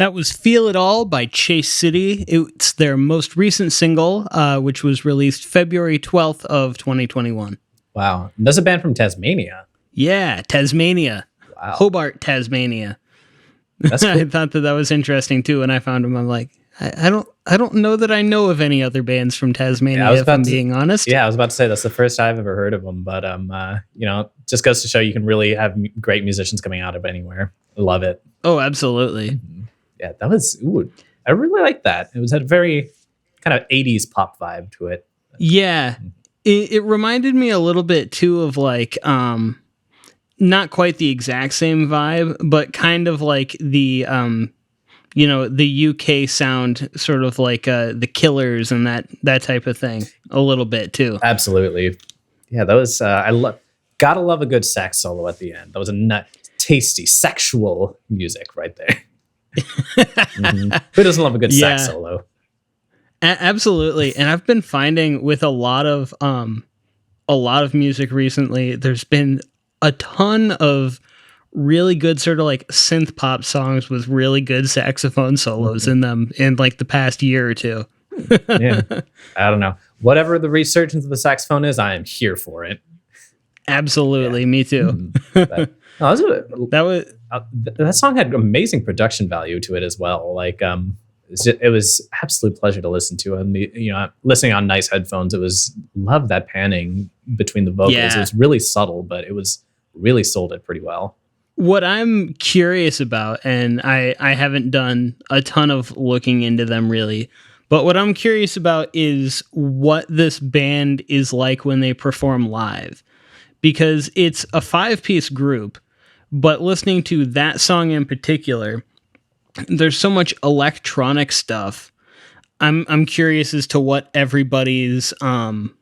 That was Feel It All by Chase City. It's their most recent single, which was released February 12th of 2021. Wow. That's a band from Tasmania. Yeah, Tasmania. Wow. Hobart, Tasmania. That's cool. I thought that was interesting too. When I found them, I'm like, I don't know that I know of any other bands from Tasmania, if I'm being honest. Yeah, I was about to say that's the first I've ever heard of them, but just goes to show you can really have great musicians coming out of anywhere. I love it. Oh, absolutely. Mm-hmm. Yeah, that was. Ooh, I really like that. It had a very kind of 80s pop vibe to it. Yeah, it reminded me a little bit too of like, not quite the exact same vibe, but kind of like the the UK sound, sort of like the Killers and that type of thing, a little bit too. Absolutely. Yeah, that was. Gotta love a good sax solo at the end. That was a tasty sexual music right there. Mm-hmm. Who doesn't love a good sax solo? Absolutely. And I've been finding with a lot of music recently, there's been a ton of really good sort of like synth pop songs with really good saxophone solos in them in like the past year or two. Yeah. I don't know. Whatever the resurgence of the saxophone is, I am here for it. Absolutely. Yeah. Me too. That song had amazing production value to it as well. Like, it was absolute pleasure to listen to, and listening on nice headphones. Love that panning between the vocals. Yeah. It was really subtle, but it was really sold it pretty well. What I'm curious about, and I haven't done a ton of looking into them really, but what I'm curious about is what this band is like when they perform live, because it's a 5-piece group. But listening to that song in particular, there's so much electronic stuff. I'm curious as to what everybody's role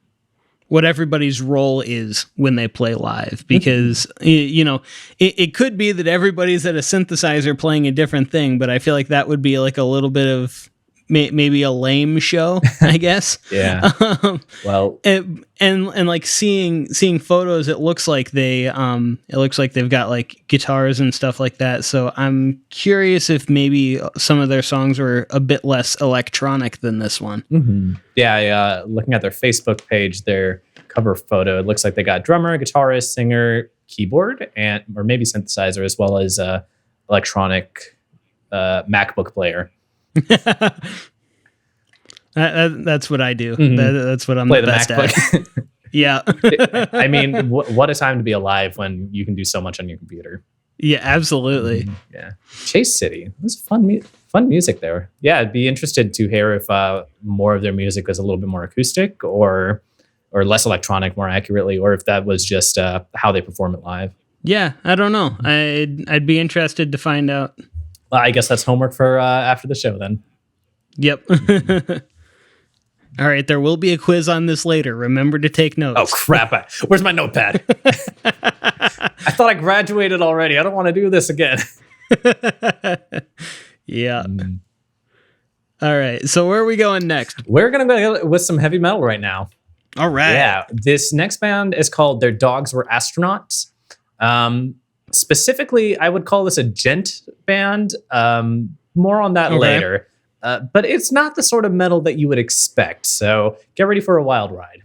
is when they play live, because it could be that everybody's at a synthesizer playing a different thing, but I feel like that would be like a little bit of maybe a lame show, I guess. Yeah. Well, and like seeing photos, it looks like they've got like guitars and stuff like that. So I'm curious if maybe some of their songs were a bit less electronic than this one. Mm-hmm. Yeah. Looking at their Facebook page, their cover photo, it looks like they got drummer, guitarist, singer, keyboard, or maybe synthesizer, as well as electronic MacBook player. That's what I do. Mm-hmm. That's what I'm the best MacBook. At. Yeah. I mean, what a time to be alive when you can do so much on your computer. Yeah, absolutely. Mm-hmm. Yeah. Chase City. It was fun music there. Yeah, I'd be interested to hear if more of their music was a little bit more acoustic or less electronic, more accurately, or if that was just how they perform it live. Yeah, I don't know. I'd be interested to find out. Well, I guess that's homework for after the show then. Yep. All right, there will be a quiz on this later. Remember to take notes. Oh, crap. Where's my notepad? I thought I graduated already. I don't want to do this again. Yeah. All right, so where are we going next? We're going to go with some heavy metal right now. All right. Yeah, this next band is called Their Dogs Were Astronauts. Specifically, I would call this a gent band. More on that later. But it's not the sort of metal that you would expect. So get ready for a wild ride.